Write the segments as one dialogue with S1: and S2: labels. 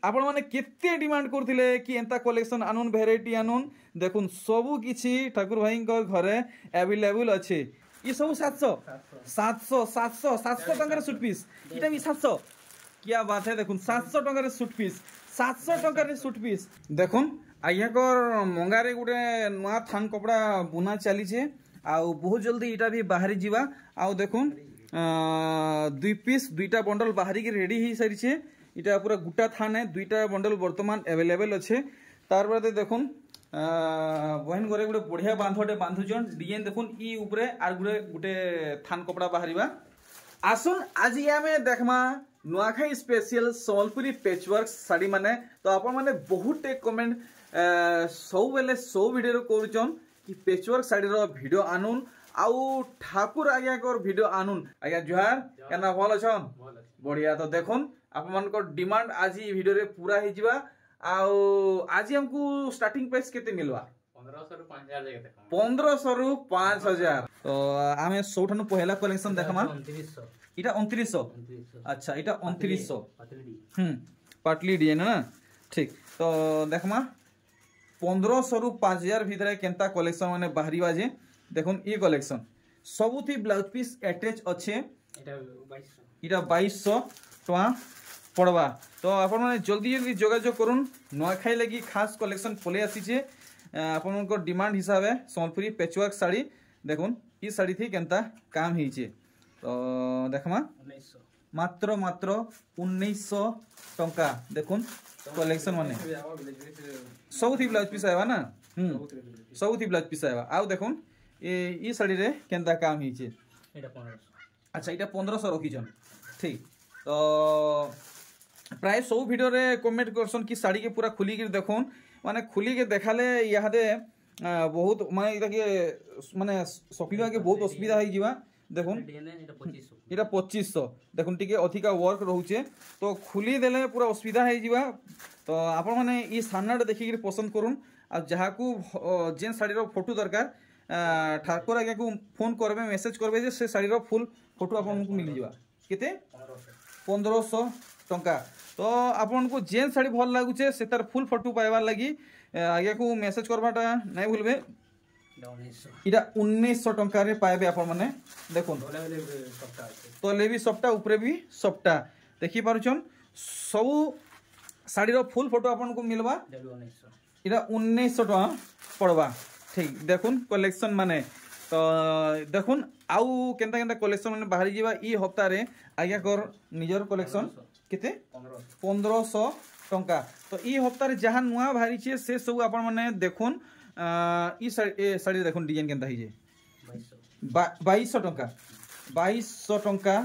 S1: आपण माने केते डिमांड करथिले कि एंता कलेक्शन आनुन भेराइटी आनुन देखुन सबु किछि ठाकुर भाई घरे अवेलेबल अच्छे। ये सब 700 700 700 700 टंका सूट पीस इटा भी 700 क्या बात है। देखुन 700 टंका सूट पीस 700 टंका सूट पीस देखुन आज्ञा कर मंगारे गोटे नुआ थान कपड़ा बुना चली आउ बहुत जल्दी इटा भी बाहरी जीवा। आउ देखुन 2 पीस 2टा बंडल बाहरी की रेडी ही सारी छे। इटा पूरा गुटा थान है 2टा बंडल वर्तमान अवेलेबल अच्छे। तार बाद देखुन बहन घरे गोटे बढ़िया बांधटे बांधुचन डिजाइन देखुन ई ऊपर आर गोटे थान कपड़ा बाहरिबा। आसुन आज आमे देखमा नुआखाई स्पेशल सम्बलपुरी पैचवर्क साड़ी माने। तो आपण माने बहुत कमेंट सब बेले सब वीडियो करूचन कि पैचवर्क साड़ी रो वीडियो आनुन आउ ठाकुर आज्ञा कर वीडियो आनुन। आज्ञा जुहार केना भल अछन बढ़िया। तो देखुन आपण मान को डिमांड आज ई वीडियो रे पूरा ही जिबा। आउ आज हमको स्टार्टिंग प्राइस केते मिलवा
S2: 1500 रु 5000 जगे देखम
S1: 1500 रु 5000। तो आमे सोठनु पहला कलेक्शन देखमा
S2: 2900
S1: इटा 2900 अच्छा इटा 2900 पाटली डिजाइन ना ठीक। तो देखमा 1500 रु 5000 भीतर केनता कलेक्शन माने बाहरी बाजे। देखुन ये कलेक्शन सबुथी ब्लाउज पीस अटैच अच्छे इटा 2200 टका पड़वा। तो आपण माने जल्दी जल्दी जोगाजोग करुन नुआखाई लगी खास कलेक्शन पले आसीचे। आपण को डिमांड हिसाब है सम्बलपुरी पैचवर्क साड़ी देखुन ई साड़ी थी केनता काम हिचे। तो देखमा
S2: 1900
S1: मात्र मात्र 1900 टंका देखुन कलेक्शन माने सबुथी ब्लाउज पीस आवा ना सबुथी ब्लाउज पीस आवा। आउ देखुन ई साड़ी रे केनता काम हिचे
S2: एटा 1500
S1: अच्छा इटा 1500 रखिछन ठीक। तो प्राय सब वीडियो रे कमेंट करसन कि साड़ी के पूरा खुली के देखुन माने खुली के देखाले यादे बहुत माने इटा के माने सकिलवा के बहुत असुविधा होई जीवा। देखुन इटा 2500 देखुन टिके अधिका वर्क रहउचे तो खुली देले पूरा असुविधा होई जीवा। तो आपण माने ई सामनाडे देखि के पसंद करुन आ जहा को जेन साड़ी रो फोटो दरकार ठाकुर आज्ञा को फोन करबे मेसेज करबे जे से साड़ी रो फुल फोटो आपन को मिल जीवा केते 1500 टंका। तो आपन को जेन साड़ी भल लागुचे से तार फुल फोटो पाइबार लगी आगे को मेसेज करबाटा नहीं भूलबे। इटा 1900 टंका रे पाइबे आपन माने देखुन तले भी सप्ता ऊपर भी सप्ता देखि पारुचन सब साड़ी रो फुल फोटो आपन को मिलबा इटा 1900 टका पड़वा ठीक। देखुन कलेक्शन माने तो देखुन आउ केनता केनता कलेक्शन माने बाहरी जीवा ई हफ्ता रे आज्ञा कर निजर कलेक्शन केते 1500 टंका। तो ई हफ्ता रे जहां नुआ बाहरी छे से सब आपण माने देखुन ई साड़ी देखुन डिजाइन केनता हिजे 2200 टंका 2200 टंका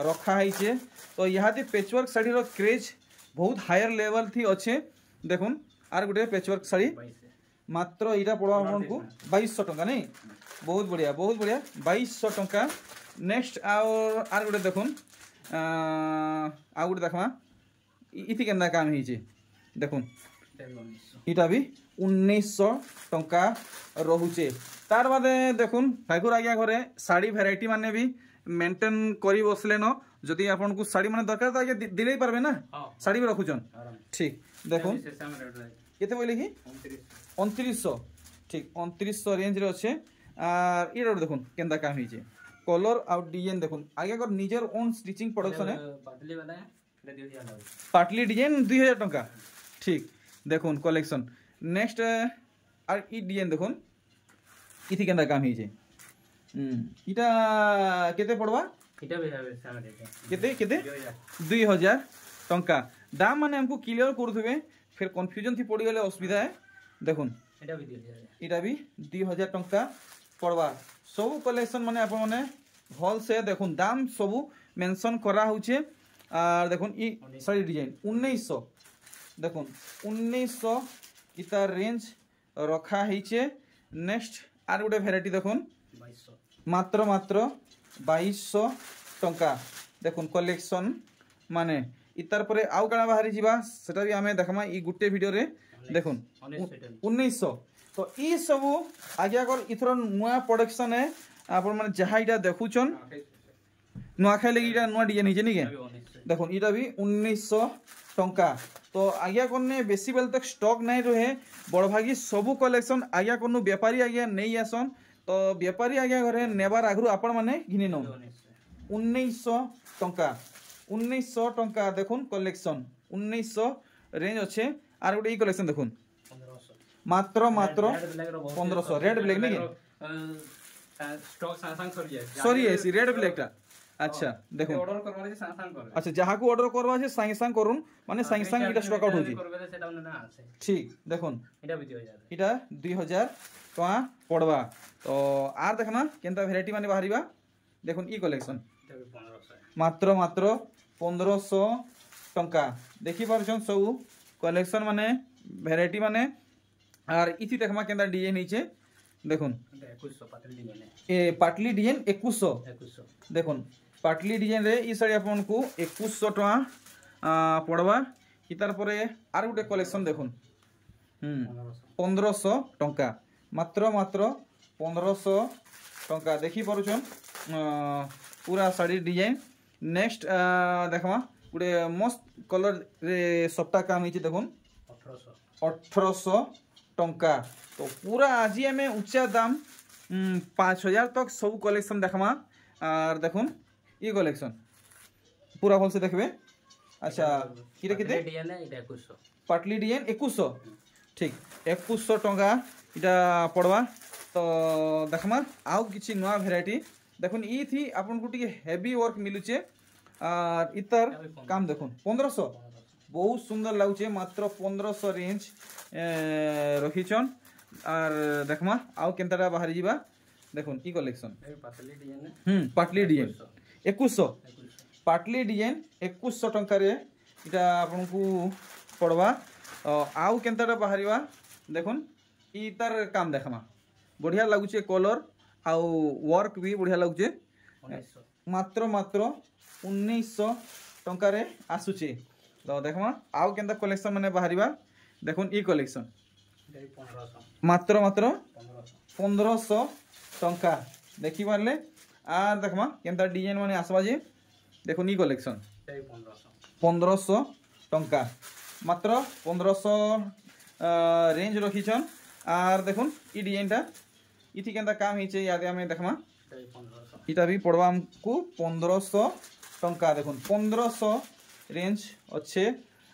S1: रखा हिचे। तो यहाँ दे पैचवर्क साड़ी रो क्रेज बहुत हायर लेवल थी अच्छे। देखुन आर गुटे पैचवर्क साड़ी मात्र इटा पड़वा आपन को 2200 टंका नहीं बहुत बढ़िया 2200 टंका। नेक्स्ट आर गुटे देखुन आ गुटे देखमा इथि केनता काम हिचे देखुन इटा भी 1900 टंका रहुचे। तार बादे देखुन ठाकुर आज्ञा घरे साड़ी भेराइटी माने भी मेंटेन करी बसले न जदि आपन को साड़ी माने दरकार तो आगे दिले पारबे ना साड़ी भी रखुचन ठीक। देखुन केते बोले कि 2900 ठीक 2900 रेंज रे अच्छे। आर इटा देखुन केनता काम हिचे कलर आउ डिजाइन देखुन आगे कर निजर ओन स्टिचिंग प्रोडक्शन है पाटली डिजाइन 2000 टंका ठीक। देखुन collection next R E design देखुन इथि केनता काम हिचे इटा केते पड़वा
S2: इटा भी
S1: केते केते 2000 टंका। दाम माने हमको क्लियर करथुबे फिर कंफ्यूजन थी पड़ी गले असुविधा है। देखुन इटा भी 2000 टंका पड़वा सब कलेक्शन माने आप माने भल से देखुन दाम सब मेंशन करा होचे। आर देखुन ई साड़ी डिजाइन 1900 देखुन 1900 इता रेंज रखा हिचे। नेक्स्ट आर गुटे भेराइटी देखुन
S2: 2200
S1: मात्र मात्र 2200 टंका देखुन कलेक्शन माने इतार परे आउ काना बाहरी जीवा सेटा भी हमें देखमा ई गुटे वीडियो रे देखुन 1900। तो ई सब आज्ञा कर इथर नुआ प्रोडक्शन है आपण माने जहा इटा देखुचन नुआखाई लगी इटा नुआ डिजाइन हिजे नि के देखुन इटा भी 1900 टंका। तो आज्ञा करने बेसी बेल तक स्टॉक नहीं रहे बड़भागी सबू कलेक्शन आज्ञा करनु व्यापारी आज्ञा नहीं आसन। तो व्यापारी आज्ञा घरे नेबार आगु आपण माने घिनि नौ 1900 टंका 1900 टंका देखुन कलेक्शन 1900 रेंज अच्छे। आर गोटे कलेक्शन देखुन मात्र मात्र 1500 रेड ब्लैक नहीं
S2: स्टॉक सांग
S1: सॉरी ऐसी रेड ब्लैक टा अच्छा देखो
S2: ऑर्डर करवाले सांग कर
S1: अच्छा जहाँ को ऑर्डर करवा छे संगे संग करूँ माने संगे संग इटा स्टॉक आउट होजी
S2: सेटा ना आसे
S1: ठीक देखुन
S2: एटा भी 2000
S1: इटा 2000 टका पड़वा। तो आर देखना केनता वैरायटी माने बाहरिबा देखुन ई कलेक्शन
S2: एटा भी 1500
S1: मात्र मात्र 1500 टंका देखि पारछन सब कलेक्शन माने वैरायटी माने। आर इथि देखमा केनता डिजाइन हिचे देखुन
S2: 2100 पाटली डिजाइन
S1: ए पाटली डिजाइन 2100 देखुन पाटली डिजाइन रे ई साड़ी आपन को 2100 टका पड़वा। इतार परे आर गुटे कलेक्शन देखुन 1500 टंका मात्र मात्र 1500 टंका देखि पारुछन पूरा साड़ी डिजाइन। नेक्स्ट देखमा गुटे मस्त कलर रे सप्ता काम हिचे देखुन 1800 टंका। तो पूरा आज आम उच्चा दाम 5000 तक सब कलेक्शन देखमा। और देखुन ये कलेक्शन पूरा भल से देखबे। अच्छा किरे किते
S2: डिजाइन है एटा 2100
S1: पाटली डिजाइन 2100 ठीक 2100 टंका इटा पड़वा। तो देखमा आउ किछि नवा वैरायटी देखुन ई थी आपन को टिके हेवी वर्क मिलुचे। और इतर काम देखुन 1500 बहुत सुंदर लागुचे मात्र 1500 रेंज रखिछन। और देखमा आउ केनताटा बाहर जीवा देखुन ई कलेक्शन
S2: पाटली डिजाइन
S1: पाटली डिजाइन 2100 पाटली डिजाइन 2100 टंका रे इटा आपन को पड़वा। आउ केनताटा बाहरिबा देखुन ई तार काम देखमा बढ़िया लागुचे कलर आउ वर्क भी बढ़िया लागुचे मात्र मात्र 1900 टंका रे आसुचे। तो देखमा आउ केनता कलेक्शन माने बाहरिबा देखुन ई कलेक्शन मात्र मात्र 1500 टंका देखि पारले। आर देखमा केनता डिजाइन माने आसबा जे देखुन ई कलेक्शन 1500 टंका मात्र 1500 रेंज रखिछन। आर देखुन ई डिजाइनटा इथि केनता काम हिचे याद आमे देखमा इटा भी पड़वा हमको 1500 टंका देखुन 1500 रेंज अच्छे।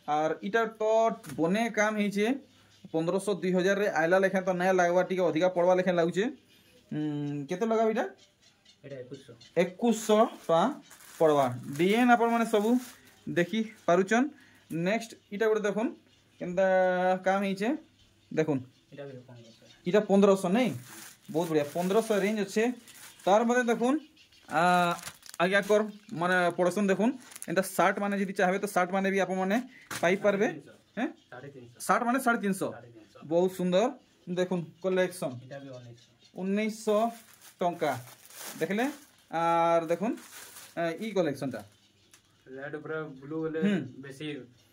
S1: और इटा तो बने काम हिचे 1500 2000 रे आइला लेखा तो नया लागवा टिके अधिका पड़वा लेखा लागुचे केते लगा इटा
S2: एटा
S1: 2100 टका पड़वा। डिजाइन आपण माने सब देखि पारुचन। नेक्स्ट इटा गोटे देखुन केनता काम हिचे देखुन इटा 1500 नहीं बहुत बढ़िया 1500 रेंज अच्छे। तार मध्य देखुन आज्ञा कर माने पड़सन देखुन एंता शर्ट माने यदि चाहे तो शर्ट माने भी आप माने पाई पारबे हैं 350 माने 350 बहुत सुंदर देखुन कलेक्शन 1900 टंका देखले। और देखुन ई कलेक्शन टा
S2: रेड ब्लू वाले बेसी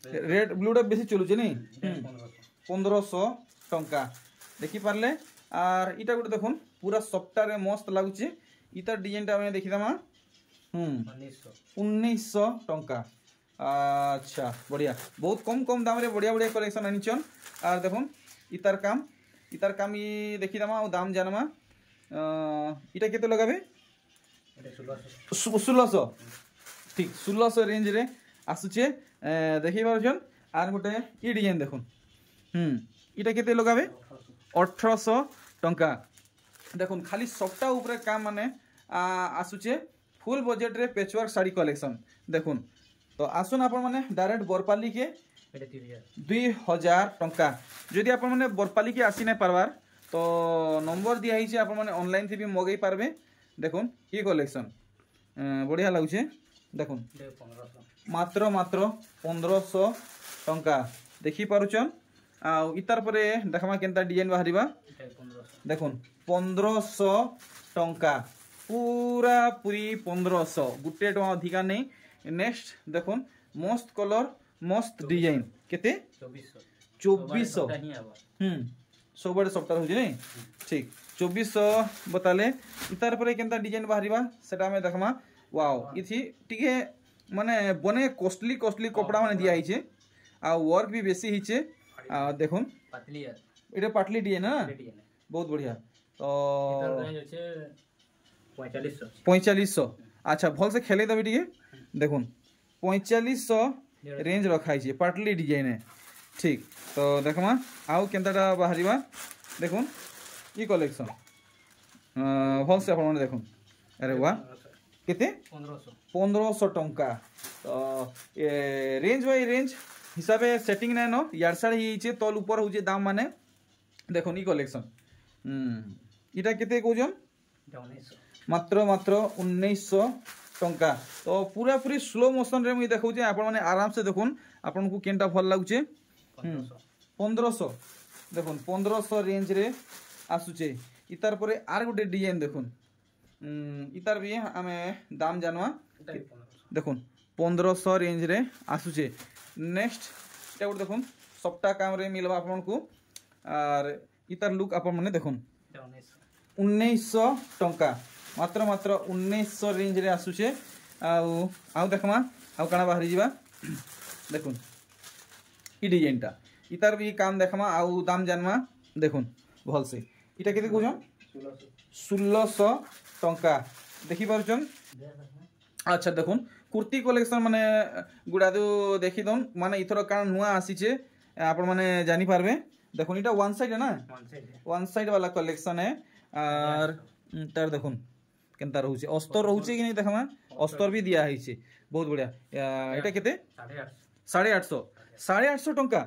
S1: रेड ब्लू टा बेसी चलुचे नहीं 1500 टंका देखि पारले। और इटा गुटे देखुन पूरा सप्ताह रे मस्त लागुचे इतार डिजाइन टा मैं देखि दमा 1900 टंका। अच्छा बढ़िया बहुत कम कम दाम रे बढ़िया बढ़िया कलेक्शन आनिचन। और देखुन इतार काम ये देखि दमा और दाम जानमा इटा केते लगाबे 1600 ठीक 1600 रेंज रे आसुचे देखि पारछन। आर गोटे ई डिजाइन देखुन इटा केते लगाबे 1800 टंका देखुन खाली सप्ताह ऊपर काम माने आसुचे फुल बजेट रे पेचवर्क साड़ी कलेक्शन देखुन। तो आसुन आपण माने डायरेक्ट बरपाली के 2000 टंका जदि आपण माने बरपाली के आसी नै पारबार तो नंबर दिया हिचे आपण माने ऑनलाइन थी भी मगै पारबे देखुन ई कलेक्शन बढ़िया लागुचे देखुन मात्र मात्र 1500 टंका देखि पारुचन। आ इतार परे देखमा केनता डिजाइन बाहरिबा देखुन 1500 टंका पूरा पूरी 1500 गुटे टका अधिका नहीं। नेक्स्ट देखुन मस्त कलर मस्त डिजाइन केते 2400 सब बड़े सप्ताह हो नहीं ठीक 2400 बताले। इतार परे केनता डिजाइन बाहरिबा सेटा में देखमा वाओ इथि टिके माने बने कॉस्टली कपड़ा माने दिया हिचे आ वर्क भी बेसी हिचे देखुन
S2: पतली है
S1: এটা পাটলি ডিজাইন না
S2: डिजाइन है
S1: বহুত বঢ়িয়া তো
S2: इधर रेंज আছে 4500
S1: 4500 আচ্ছা ভালসে খেলে দেবে টিকে দেখুন 4500 রেঞ্জ রখা হয়েছে পাটলি ডিজাইনে ঠিক তো দেখমা আউ কেনতাটা বাহারিবা দেখুন ই কলেকশন ভালসে আপনারা দেখুন আরে বাহ কেতে 1500 টঙ্কা তো রেঞ্জ বাই রেঞ্জ হিসাবে সেটিং নাই ন ইয়ার সাড়ে হয়েছে তল উপর হচ্ছে দাম মানে দেখুন ই কলেকশন এটা কেতে কৌজন মাত্র মাত্র 1900 টঙ্কা তো পুরাপুরি স্লো মোশন রে মুই দেখাউছে আপন মানে আরামসে দেখুন আপনাকে কেনটা ভাল লাগুছে 1500 দেখুন 1500 রেঞ্জ রে আসুছে ইতার পরে আর গোটে ডিজাইন দেখুন ইতার বি আমি দাম জানবা দেখুন 1500 রেঞ্জ রে আসুছে নেক্সট এটা গোটে দেখুন সবটা কাম রে মিলবা আপনাকে আর ইতার লুক আপন মানে দেখুন 1900 টঙ্কা মাত্র মাত্র 1900 রেঞ্জ রে আসুছে আউ দেখমা আউ কানা বাহারি যাবা দেখুন ই ডিজাইনটা ইতার বি কাম দেখমা আউ দাম জানমা দেখুন ভালসে এটা কেতে কইছন 1600 টঙ্কা দেখি পারছন আচ্ছা দেখুন কুর্তি কলেকশন মানে গুড়াদু দেখি দন মানে ইথর কারণ নুয়া আসিছে আপন মানে জানি পারবে দেখুন এটা ওয়ান সাইড না ওয়ান সাইড वाला कलेक्शन है আর তার দেখুন কেনতা রহুছে অস্তর রহুছে কি নাই দেখমা অস্তর भी दिया হইছে বহুত বড়িয়া এটা কেতে 850 850 টঙ্কা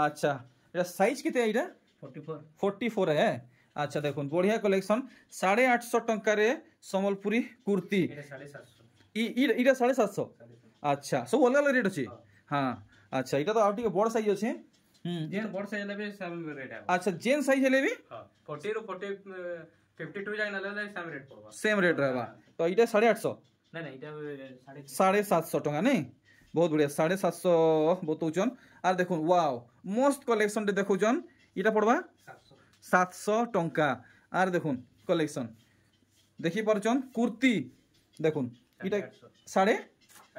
S1: আচ্ছা এটা সাইজ কেতে এটা 44 है अच्छा देखुन बढ़िया कलेक्शन 850 टंका रे सम्बलपुरी कुर्ती इटा 750 अच्छा सब अलग अलग रेट अच्छे हाँ अच्छा इटा तो आउटी बड़ साइज अच्छे
S2: जेन बड़ साइज लेबे सेम रेट है
S1: अच्छा जेन साइज हेले भी
S2: 40 रो 40 52 जाय ना ले सेम रेट पड़वा
S1: सेम रेट रहबा तो इटा 850
S2: नहीं नहीं इटा
S1: 750 टंका नहीं बहुत बढ़िया 750 बताउछन और देखुन वाओ मस्त कलेक्शन दे देखुछन इटा पड़वा 700 टंका और देखुन कलेक्शन देखी पारछन कुर्ती देखुन इटा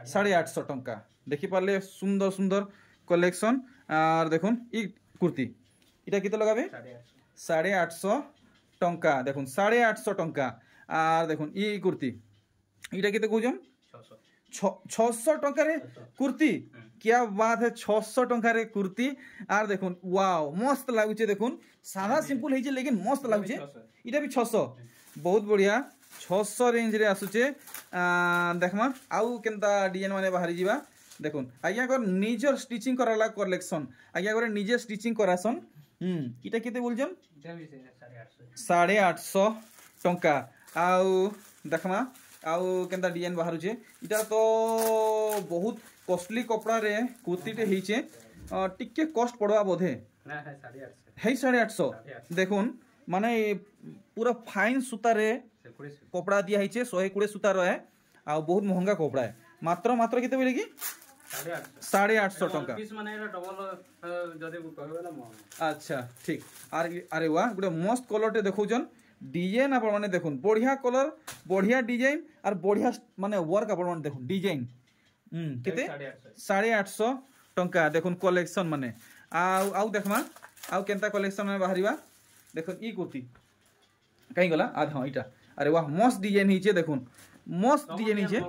S1: 850 टंका देखी पारले सुंदर सुंदर कलेक्शन और देखुन इ कुर्ती इटा केते लगाबे 850 टंका देखुन 850 टंका और देखुन इ कुर्ती इटा केते कहजन 600 टंका रे कुर्ती क्या बात है 600 टंका रे कुर्ती और देखुन वाओ मस्त लागुचे देखुन सादा सिंपल है लेकिन मस्त लागुचे इटा भी 600 बहुत बढ़िया 600 रेंज रे आसुचे देखमा आउ केनता डिजाइन माने बाहरी जीवा देखुन आज्ञा कर निजर स्टिचिंग कराला कलेक्शन आज्ञा कर निजे स्टिचिंग करासन इटा केते बोलजन
S2: इटा भी
S1: 850 टंका आउ देखमा आउ केनता डिजाइन बाहरुचे इटा तो बहुत कॉस्टली कपड़ा रे कुर्तीटे हिचे टिके कॉस्ट पड़वा बोधे
S2: ना है 850
S1: है 850 देखुन माने पूरा फाइन सूता रे कपड़ा दिया हिचे 120 सूता रहे आ बहुत महंगा कपड़ा है मात्र मात्र केते बोले की 850 टंका
S2: पीस माने डबल जदि कहबेला महंगा
S1: अच्छा ठीक अरे वाह गुटे मस्त कलरटे देखौजन डिजाइन आप माने देखुन बढ़िया कलर बढ़िया डिजाइन और बढ़िया माने वर्क आप माने देखुन डिजाइन केते 850 टंका देखुन कलेक्शन माने आउ देखमा आउ केनता कलेक्शन में बाहरिबा देखुन ई कुर्ती कहीं गला आध हां इटा अरे वाह मस्त डिजाइन हिचे देखुन मस्त डिजाइन हिचे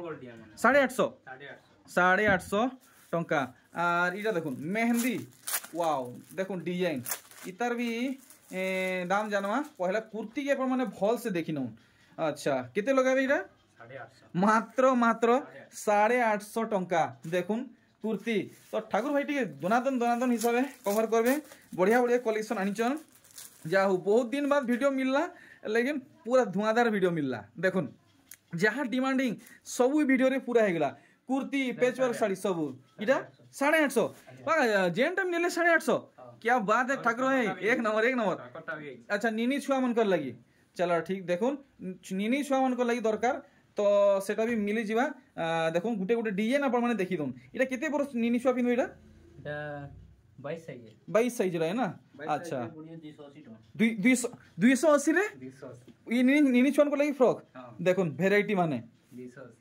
S1: 850 टंका और इटा देखुन मेहंदी वाओ देखुन डिजाइन इतार भी दाम जानवा पहला कुर्ती के पर माने भल से देखि न अच्छा केते लगाबे इटा 850 मात्र मात्र 850 टंका देखुन कुर्ती तो ठाकुर भाई टिके दोनादन हिसाब कवर करबे बढ़िया बढ़िया कलेक्शन आनिचन जाहु बहुत दिन बाद वीडियो मिलला लेकिन पूरा धुआंधार वीडियो मिलला देखुन जहाँ डिमांडिंग सब वीडियो रे पूरा हेगला कुर्ती पेचवर्क साड़ी सब इटा 850 जेन टाइम नेले 850 क्या बात है ठाकुर भाई एक नंबर अच्छा निनी छुआ मन कर लगी चलो ठीक देखुन निनी छुआ मन कर लगी दरकार तो सेटा भी मिली जीवा देखुन गुटे गुटे डिजाइन आपण माने देखि दोन इटा केते बरस निनी छुआ पिनु इटा 22 साइज रे ना अच्छा 280 रे 280 ई निनी छुआ को लगी फ्रॉक देखुन वैरायटी माने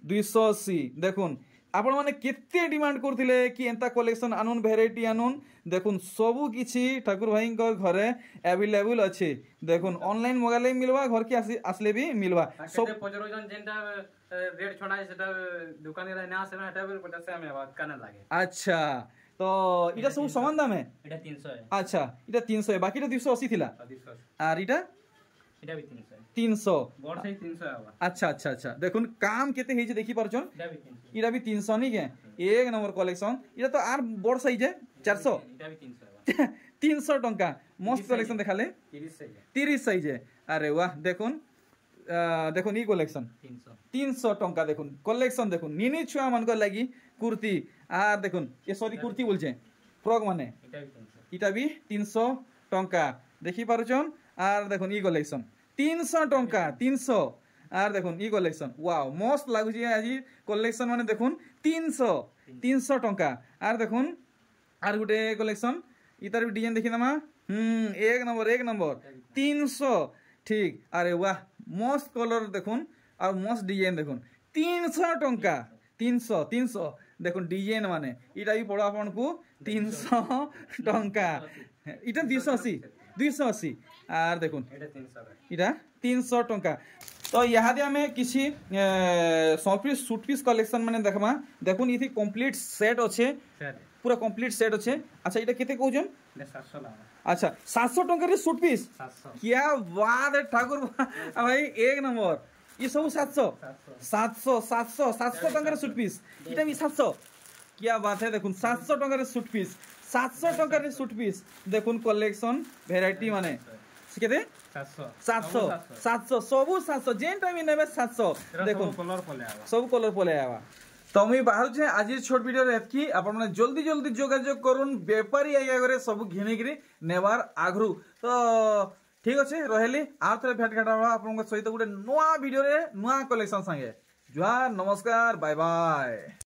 S1: 280 देखुन आपण माने केते डिमांड करथिले कि एंता कलेक्शन आनुन भेराइटी आनुन देखुन सबु किछि ठाकुर भाई घरे अवेलेबल अछि देखुन ऑनलाइन मंगाले मिलवा घर के आसले भी मिलवा
S2: सब पजरोजन जेंटा रेट छोड़ा है सेटा दुकान रे ना से हटा बिल 50 में बात करने लागे।
S1: अच्छा तो इटा सब समान दाम है
S2: एटा 300 है।
S1: अच्छा इटा 300 है बाकीटा 280 थिला और इटा
S2: एटा भी 300 है
S1: 300
S2: बोर्ड से 300 है।
S1: अच्छा अच्छा अच्छा देखुन काम केते हेजे देखि परछन
S2: एटा
S1: इटा
S2: भी 300
S1: भी 300 नहीं के एक नंबर कलेक्शन इटा तो आर बड़ साइज है 400
S2: एटा भी 300 है
S1: 300 टंका मस्त कलेक्शन देखाले 30 साइज है अरे वाह देखुन देखुन ई कलेक्शन 300 टंका देखुन कलेक्शन देखुन निनी छुआ मन को लागी कुर्ती आर देखुन ये सॉरी कुर्ती बोलछे फ्रॉक माने इटा भी 300 टंका देखि पारुछन आर देखुन ई कलेक्शन 300 टंका 300 आर देखुन ई कलेक्शन वाओ मस्त लागुची आज कलेक्शन माने देखुन 300 टंका आर देखुन आर गुटे कलेक्शन इतार भी डिजाइन देखि दमा एक नंबर 300 ठीक अरे वाह मस्त कलर देखुन और मस्त डिजाइन देखुन 300 टंका 300 देखुन डिजाइन माने इटा भी पड़ा आपन को 300 टंका इटा 280 आर देखुन इटा 300 टंका तो यहाँ दे हमें किसी सूट पीस कलेक्शन माने देखमा देखुन इथि कंप्लीट सेट अच्छे पूरा कंप्लीट सेट अच्छे। अच्छा इटा केते कहउजन
S2: 700 लागा।
S1: अच्छा 700 टंका रे सूट पीस
S2: 700
S1: क्या बात है ठाकुर भाई एक नंबर ये सब 700 टंका रे सूट पीस इटा भी 700 क्या बात है देखुन 700 टंका रे सूट पीस 700 टंका रे सूट पीस देखुन कलेक्शन वेराइटी माने केते 700 सबु 700 जेन टाइम नेबे 700 देखुन सब कलर पले आवा तो मुई बाहर छे आज छोट वीडियो रे एतकी आपण माने जल्दी जल्दी जोगाजोग करून व्यापारी आइया करे सब घिनी गिरी नेबार आग्रु तो ठीक अच्छे रहेली आर थरे भेट घाटा आपण सहित गोटे नुआ वीडियो रे नुआ कलेक्शन संगे जुहार नमस्कार बाय बाय।